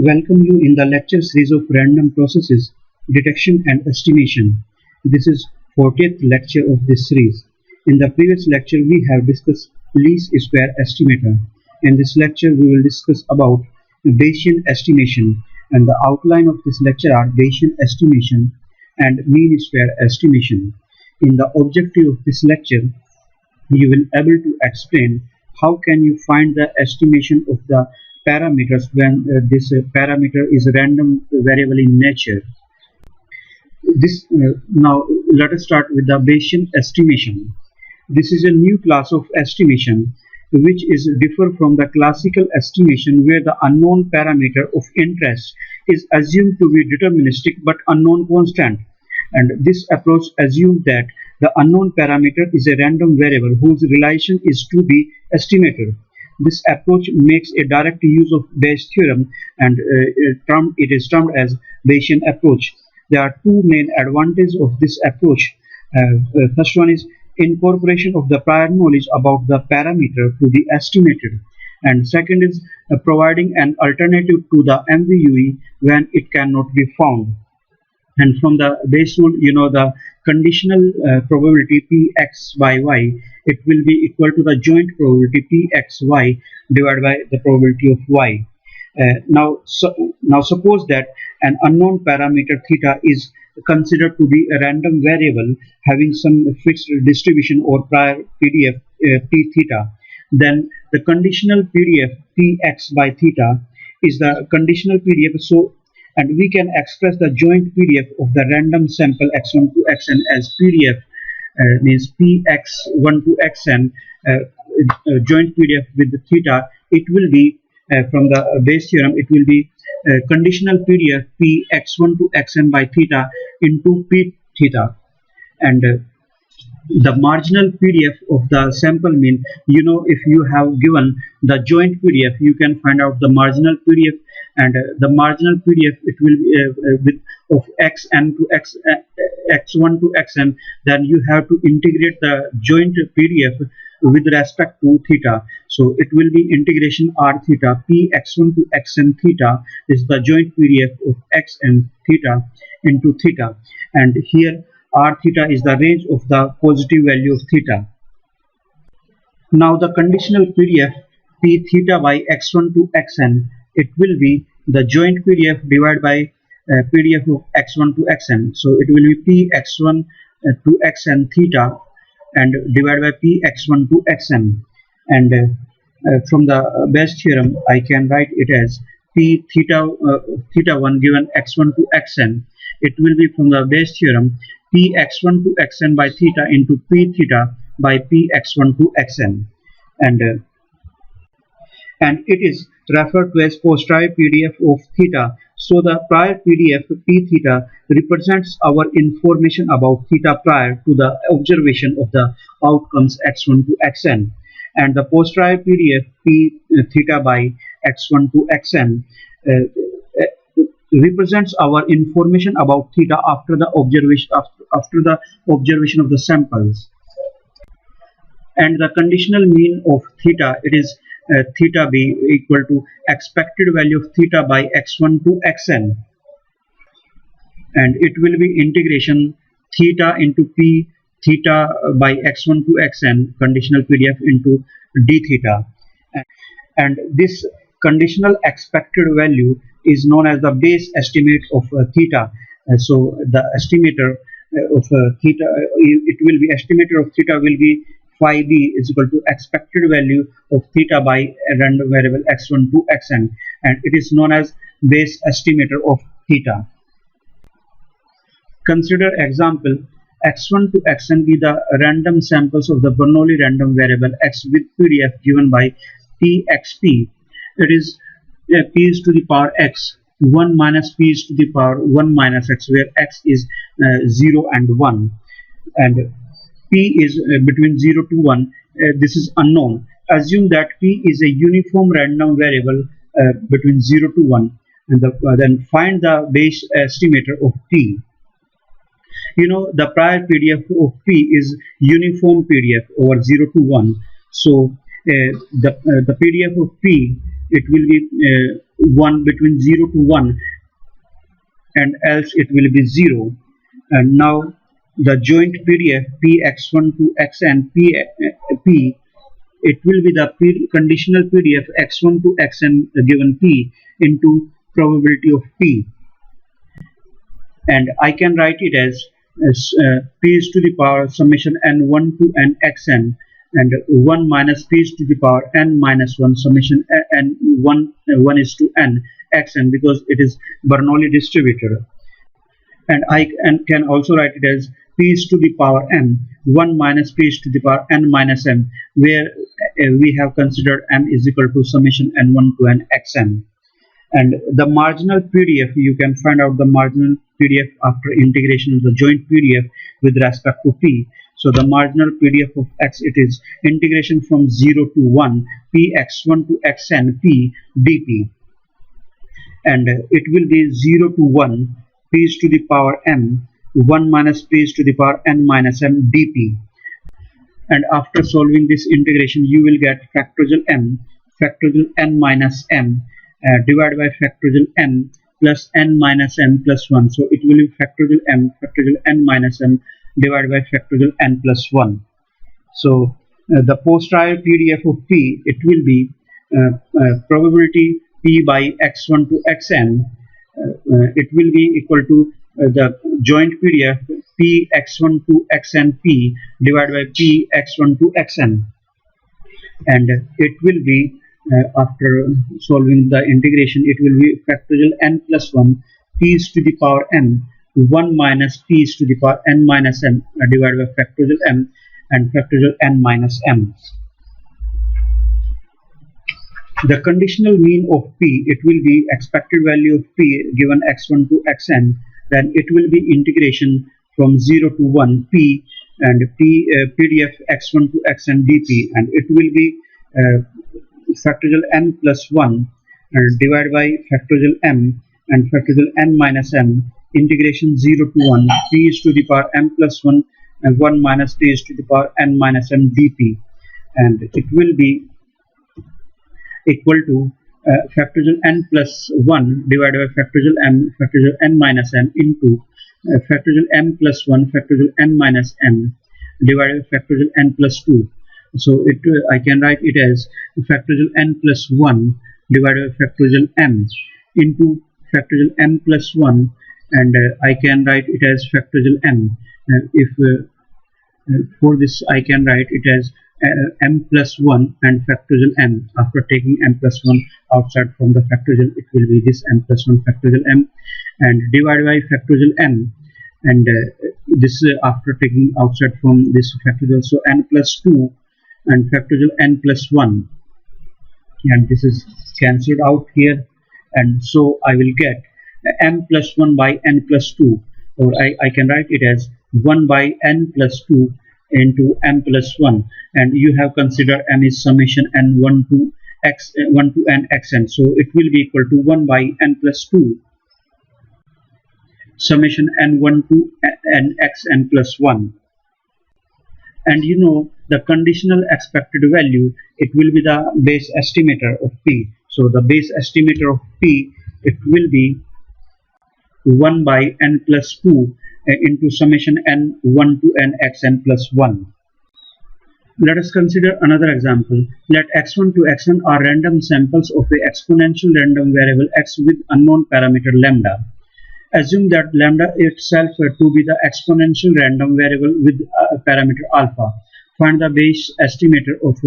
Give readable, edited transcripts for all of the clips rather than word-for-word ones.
Welcome you in the lecture series of random processes, detection and estimation. This is 40th lecture of this series. In the previous lecture we have discussed least square estimator. In this lecture we will discuss about Bayesian estimation, and the outline of this lecture are Bayesian estimation and mean square estimation. In the objective of this lecture you will able to explain how can you find the estimation of the parameters when this parameter is a random variable in nature. Now let us start with the Bayesian estimation. This is a new class of estimation which is differ from the classical estimation where the unknown parameter of interest is assumed to be deterministic but unknown constant, and this approach assumes that the unknown parameter is a random variable whose relation is to the estimator. This approach makes a direct use of Bayes' theorem, and it is termed as Bayesian approach. There are two main advantages of this approach. First one is incorporation of the prior knowledge about the parameter to the estimated, and second is providing an alternative to the MVUE when it cannot be found. And from the Bayes rule, you know the conditional probability Px by y, it will be equal to the joint probability Pxy divided by the probability of y. Now suppose that an unknown parameter theta is considered to be a random variable having some fixed distribution or prior PDF p theta. Then the conditional PDF Px by theta is the conditional PDF. So and we can express the joint PDF of the random sample x1 to xn as PDF means Px1 to xn joint PDF with the theta. It will be from the Bayes theorem, it will be conditional PDF Px1 to xn by theta into p theta, and the marginal PDF of the sample mean, you know, if you have given the joint PDF you can find out the marginal PDF, and the marginal PDF it will be with of xn to x1 to xn. Then you have to integrate the joint PDF with respect to theta, so it will be integration r theta Px1 to xn theta is the joint PDF of xn theta into theta, and here r theta is the range of the positive value of theta. Now the conditional PDF p theta by x1 to xn, it will be the joint PDF divided by PDF of x1 to xn, so it will be px1 to xn theta and divided by px1 to xn, and from the Bayes theorem I can write it as p theta theta 1 given x1 to xn. It will be from the Bayes theorem px1 to xn by theta into p theta by px1 to xn, and it is referred to as posterior PDF of theta. So the prior PDF p theta represents our information about theta prior to the observation of the outcomes x1 to xn, and the posterior PDF p theta by x1 to xn represents our information about theta after the observation of the samples. And the conditional mean of theta, it is theta be equal to expected value of theta by x1 to xn, and it will be integration theta into p theta by x1 to xn conditional PDF into d theta, and this conditional expected value is known as the Bayes estimate of theta. So the estimator of theta, it will be estimator of theta will be phi b is equal to expected value of theta by a random variable x1 to xn, and it is known as Bayes estimator of theta. Consider example x1 to xn be the random samples of the Bernoulli random variable x with PDF given by pxp. It is p is to the power x, 1 minus p is to the power 1 minus x, where x is 0 and 1, and p is between 0 to 1. This is unknown. Assume that p is a uniform random variable between 0 to 1, and then find the Bayes estimator of p. You know the prior PDF of p is uniform PDF over 0 to 1, so the PDF of p it will be 1 between 0 to 1, and else it will be 0. And now the joint PDF px1 to xn p, it will be the conditional PDF x1 to xn given p into probability of p, and I can write it as p is to the power summation n1 to n xn, and 1 minus p is to the power n minus 1 summation n 1 is to n xn, because it is Bernoulli distributor. And I can also write it as p is to the power m 1 minus p is to the power n minus m, where we have considered m is equal to summation n1 to n xn. And the marginal PDF, you can find out the marginal PDF after integration of the joint PDF with respect to p. So the marginal PDF of x, it is integration from 0 to 1 p x1 to xn p dp, and it will be 0 to 1 p is to the power m 1 minus p is to the power n minus m dp. And after solving this integration, you will get factorial m factorial n minus m divided by factorial m plus n minus m plus 1. So it will be factorial m factorial n minus m divided by factorial n plus 1. So the posterior PDF of p, it will be probability p by x1 to xn. It will be equal to the joint PDF p x1 to xn p divided by p x1 to xn, and it will be after solving the integration, it will be factorial n plus 1 p is to the power n 1 minus p is to the power n minus m divided by factorial m and factorial n minus m. The conditional mean of p, it will be expected value of p given x1 to xn, then it will be integration from 0 to 1 p and p PDF x1 to xn dp, and it will be factorial n plus 1 divided by factorial m and factorial n minus m integration 0 to 1 p is to the power m plus 1 and 1 minus p is to the power n minus m dp, and it will be equal to factorial n plus 1 divided by factorial m factorial n minus m into factorial m plus 1 factorial n minus m divided by factorial n plus 2. So I can write it as factorial n plus 1 divided by factorial m into factorial m plus 1, and I can write it as factorial m. If for this I can write it as m plus 1 and factorial m. After taking m plus 1 outside from the factorial, it will be this m plus 1 factorial m, and divided by factorial m, and this after taking outside from this factorial, so n plus 2 and factorial n plus 1, and this is cancelled out here, and so I will get m plus 1 by n plus 2, or I can write it as 1 by n plus 2 into m plus 1, and you have considered m is summation n1 to x 1 to n xn, so it will be equal to 1 by n plus 2 summation n1 to n xn plus 1. And you know the conditional expected value, it will be the base estimator of p. So the base estimator of p, it will be 1 by n plus 2 into summation n1 to n xn plus 1. Let us consider another example. Let x1 to xn are random samples of a exponential random variable x with unknown parameter lambda. Assume that lambda itself to be the exponential random variable with parameter alpha. Find the base estimator of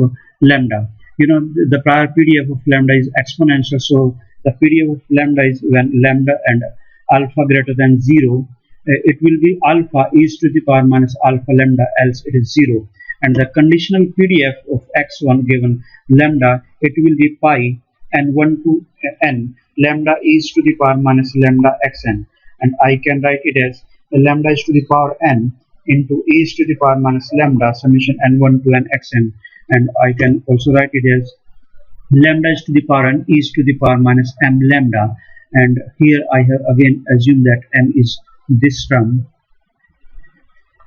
lambda. You know the prior PDF of lambda is exponential, so the PDF of lambda is when lambda and alpha greater than 0. It will be alpha is to the power minus alpha lambda, else it is 0. And the conditional PDF of x1 given lambda, it will be pi n1 to n lambda is to the power minus lambda xn, and I can write it as lambda is to the power n into e is to the power minus lambda summation n1 to n xn, and I can also write it as lambda is to the power n is to the power minus m lambda, and here I have again assumed that m is this term.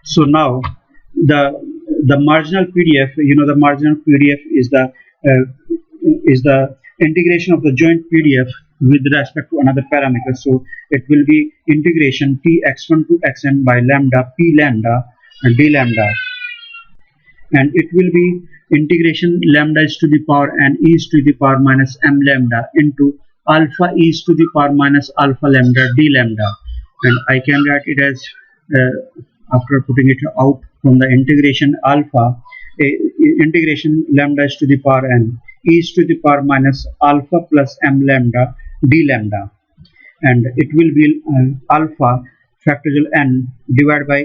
So now the marginal PDF, you know the marginal PDF is the integration of the joint PDF with respect to another parameter. So it will be integration t x1 to xn by lambda p lambda and d lambda, and it will be integration lambda is to the power n e is to the power minus m lambda into alpha e is to the power minus alpha lambda d lambda, and I can write it as after putting it out from the integration alpha, integration lambda is to the power n e is to the power minus alpha plus m lambda d lambda, and it will be alpha factorial n divided by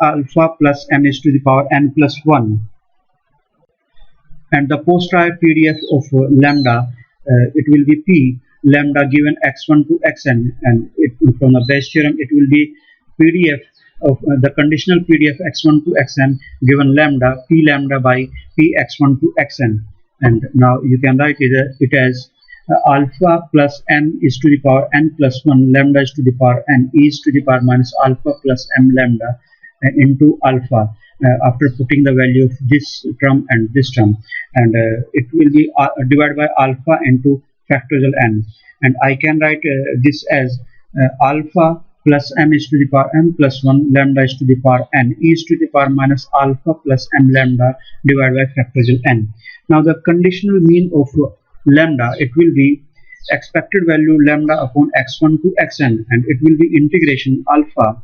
alpha plus m is to the power n plus 1, and the posterior PDF of lambda, it will be p lambda given x1 to xn, and from the Bayes theorem it will be PDF of the conditional PDF x1 to xn given lambda p lambda by p x1 to xn, and now you can write it as alpha plus m is to the power n plus 1 lambda is to the power n e is to the power minus alpha plus m lambda into alpha, after putting the value of this term and this term, and it will be divided by alpha into factorial n, and I can write this as alpha plus m is to the power m plus 1 lambda is to the power n e is to the power minus alpha plus m lambda divided by factorial n. Now the conditional mean of lambda, it will be expected value lambda upon x1 to xn, and it will be integration alpha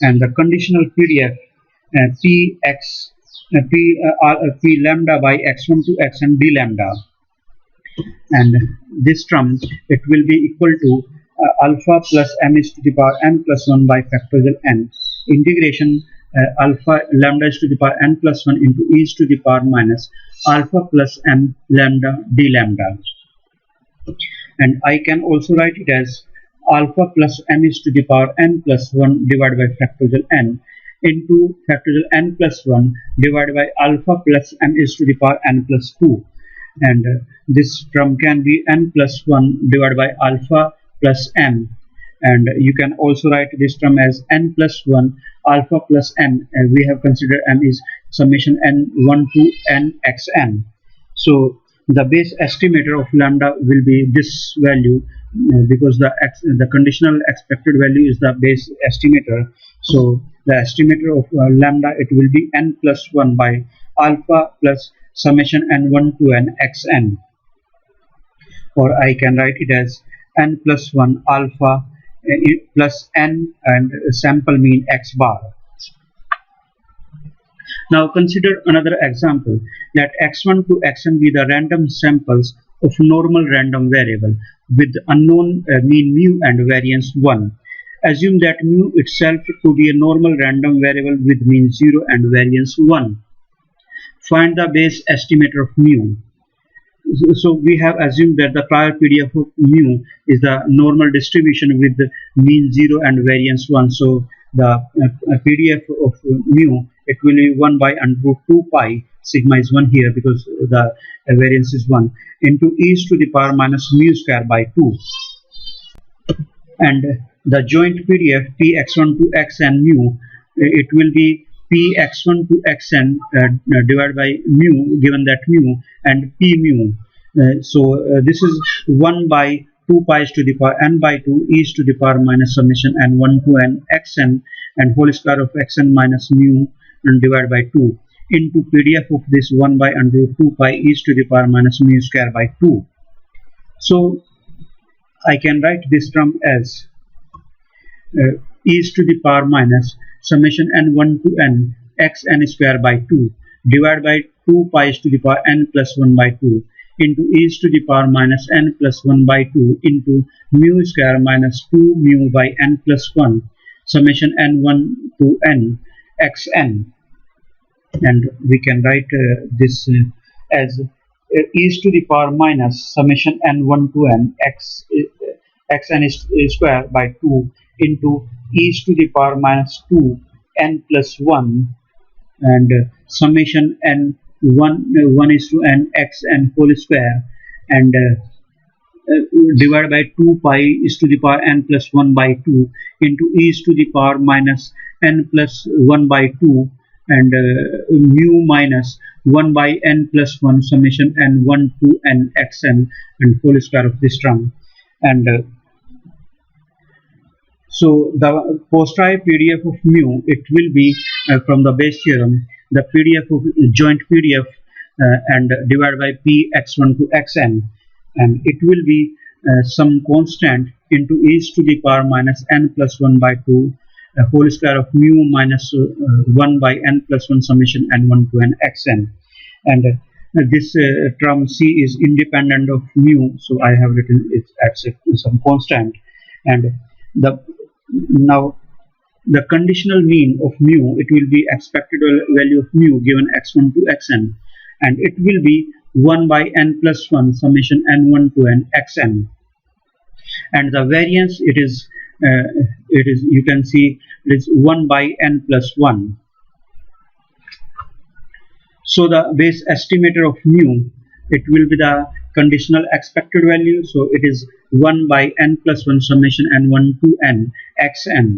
and the conditional PDF p lambda by x1 to xn d lambda, and this term it will be equal to alpha plus m is to the power n plus 1 by factorial n integration alpha lambda is to the power n plus 1 into e is to the power minus alpha plus m lambda d lambda, and I can also write it as alpha plus m is to the power n plus 1 divided by factorial n into factorial n plus 1 divided by alpha plus m is to the power n plus 2, and this term can be n plus 1 divided by alpha plus m, and you can also write this term as n plus 1 alpha plus m, and we have considered m is summation n1 to n xn. So the Bayes estimator of lambda will be this value, because the conditional expected value is the Bayes estimator. So the estimator of lambda, it will be n plus 1 by alpha plus summation n1 to n xn, or I can write it as n plus 1 alpha plus n and sample mean x bar. Now consider another example. Let x1 to xn be the random samples of normal random variable with unknown mean mu and variance 1. Assume that mu itself to be a normal random variable with mean 0 and variance 1. Find the Bayes estimator of mu. So we have assumed that the prior PDF of mu is the normal distribution with the mean 0 and variance 1. So the PDF of mu, it will be 1 by under root 2 pi, sigma is 1 here because the variance is 1, into e to the power minus mu square by 2, and the joint PDF px1 to xn mu, it will be px1 to xn divided by mu, given that mu, and p mu. This is 1 by 2 pi to the power n by 2 e to the power minus summation n1 to n xn and whole square of xn minus mu and divided by 2 into PDF of this 1 by under root 2 pi e to the power minus mu square by 2. So I can write this term as e to the power minus summation n1 to n xn square by 2 divided by 2 pi to the power n plus 1 by 2 into e to the power minus n plus 1 by 2 into mu square minus 2 mu by n plus 1 summation n1 to n xn, and we can write this as e to the power minus summation n1 to n xn square by 2 into e to the power minus 2 n plus 1 and summation n1 is to n xn whole square and divided by 2 pi is to the power n plus 1 by 2 into e to the power minus n plus 1 by 2 and mu minus 1 by n plus 1 summation n1 to n xn and whole square of this term. And so the posterior PDF of mu, it will be from the base theorem, the PDF of joint PDF and divided by p x1 to xn, and it will be some constant into e to the power minus n plus 1 by 2 whole square of mu minus 1 by n plus 1 summation n1 to n xn. And this term c is independent of mu, so I have written it as some constant. And now the conditional mean of mu, it will be expected value of mu given x1 to xn, and it will be 1 by n plus 1 summation n1 to n xn. And the variance, it is you can see it is 1 by n plus 1. So the base estimator of mu, it will be the conditional expected value, so it is 1 by n plus 1 summation n1 to n xn.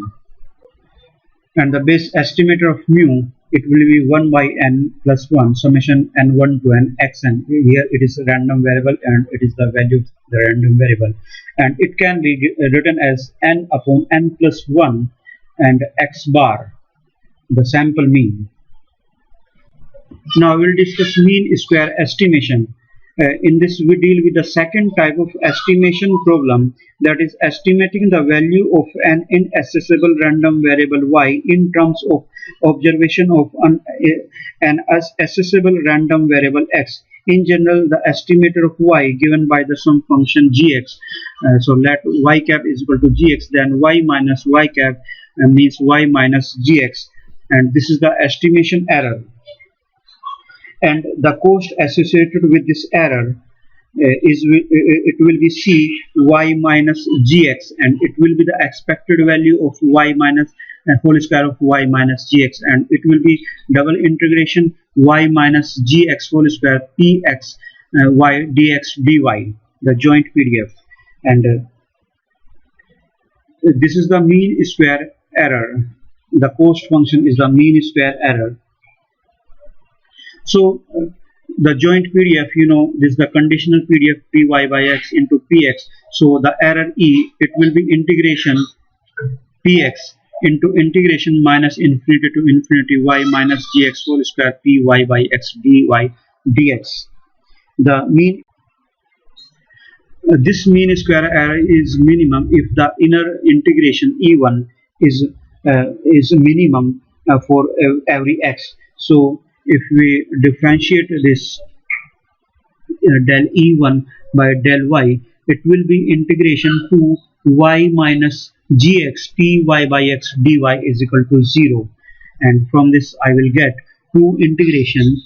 And the base estimator of mu, it will be 1 by n plus 1 summation n1 to n xn. Here it is a random variable and it is the value of the random variable, and it can be written as n upon n plus 1 and x bar, the sample mean. Now we will discuss mean square estimation. In this we deal with the second type of estimation problem, that is estimating the value of an inaccessible random variable y in terms of observation of an accessible random variable x. In general, the estimator of y given by the some function gx. So let y cap is equal to gx, then y minus y cap means y minus gx, and this is the estimation error. And the cost associated with this error it will be c y minus gx, and it will be the expected value of y minus whole square of y minus gx, and it will be double integration y minus gx whole square px y dx dy, the joint PDF. And this is the mean square error. The cost function is the mean square error. So the joint PDF, you know, this is the conditional PDF py by x into px. So the error e, it will be integration px into integration minus infinity to infinity y minus gx whole square py by x dy dx. The mean this mean square error is minimum if the inner integration e1 is minimum for every x. So if we differentiate this del e1 by del y, it will be integration to y minus gx py by x dy is equal to 0, and from this I will get 2 integration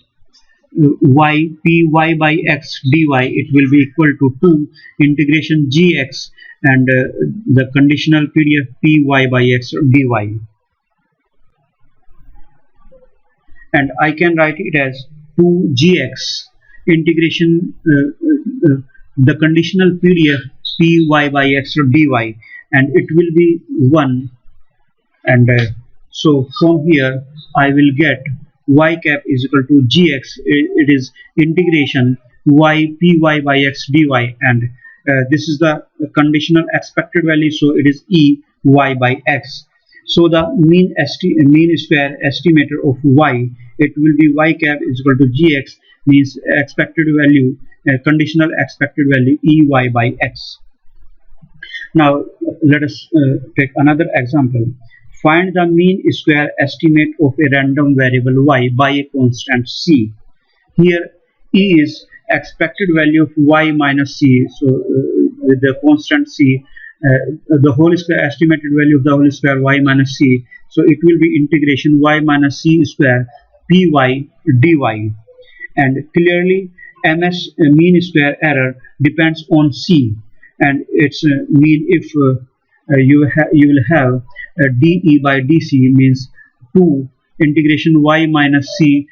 y py by x dy, it will be equal to 2 integration gx and the conditional PDF py by x dy. And I can write it as 2gx integration the conditional PDF py by x dy, and it will be 1. And so from here I will get y cap is equal to gx, it is integration y py by x dy, and this is the conditional expected value, so it is e y by x. So the mean square estimator of y, it will be y cap is equal to gx, means expected value, conditional expected value ey by x. Now let us take another example. Find the mean square estimate of a random variable y by a constant c. Here e is expected value of y minus c, so with the constant c, the whole square estimated value of the whole square y minus c, so it will be integration y minus c square py dy. And clearly ms mean square error depends on c, and its mean if you will have de by dc, means 2 integration y minus c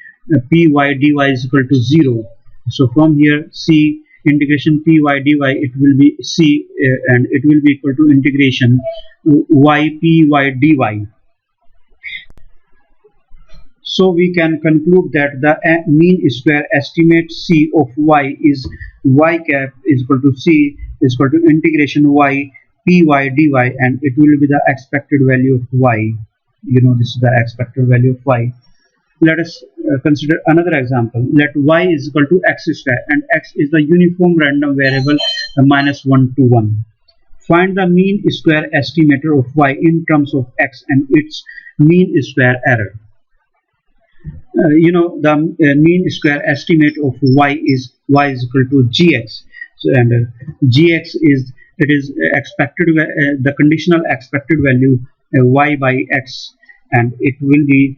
py dy is equal to 0. So from here c integration py dy, it will be c and it will be equal to integration y py dy. So we can conclude that the mean square estimate C of y is y cap is equal to C is equal to integration y py dy, and it will be the expected value of y. You know, this is the expected value of y. Let us consider another example. Let y is equal to x square, and x is the uniform random variable minus 1 to 1. Find the mean square estimator of y in terms of x and its mean square error. The mean square estimate of y is equal to gx. So, and gx is expected the conditional expected value y by x, and it will be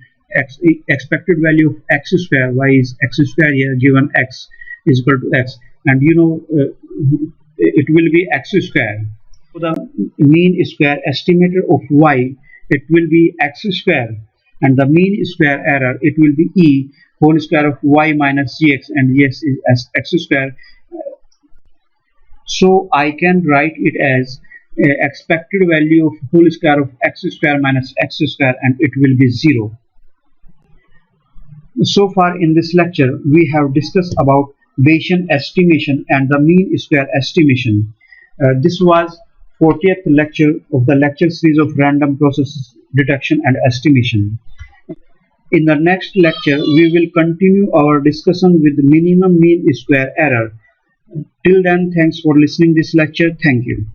expected value of x square. Y is x square here, given x is equal to x, and it will be x square. So the mean square estimator of y, it will be x square, and the mean square error, it will be e whole square of y minus gx, and yes is as x square. So I can write it as expected value of whole square of x square minus x square, and it will be 0. So far in this lecture we have discussed about Bayesian estimation and the mean square estimation. This was 40th lecture of the lecture series of random process detection and estimation. In the next lecture we will continue our discussion with minimum mean square error. Till then, thanks for listening this lecture. Thank you.